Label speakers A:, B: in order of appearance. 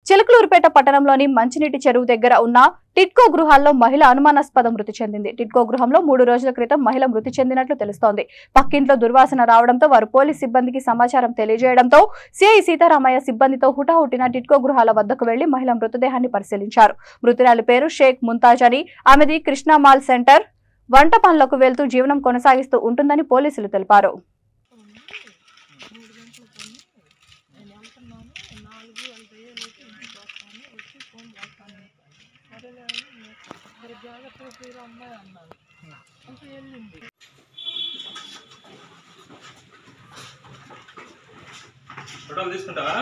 A: చిలకలూరుపేట పట్టణంలోని మంచినీటి చెరువు దగ్గర ఉన్న టిట్కో గృహాల్లో మహిళ అనుమానాస్పద మృతి చెందింది. టిట్కో గృహంలో 3 రోజుల క్రితం మహిళ మృతి చెందినట్లు తెలుస్తోంది. పక్కింట్లో దుర్వాసన రావడంతో వారు పోలీస్ సిబ్బందికి సమాచారం తెలియజేయడంతో సిఐ సీతారామయ్య సిబ్బందితో హుటాహుటిన టిట్కో గృహాల వద్దకు వెళ్లి మహిళ మృతదేహాన్ని పరిశీలించారు. మృతురాలి పేరు షేక్ ముంతాజ్ అని, ఆమెది కృష్ణామాల్ సెంటర్ వంట పనులకు వెళ్తూ జీవనం కొనసాగిస్తూ ఉంటుందని పోలీసులు తెలిపారు.
B: ఫోటోలు తీసుకుంటావా?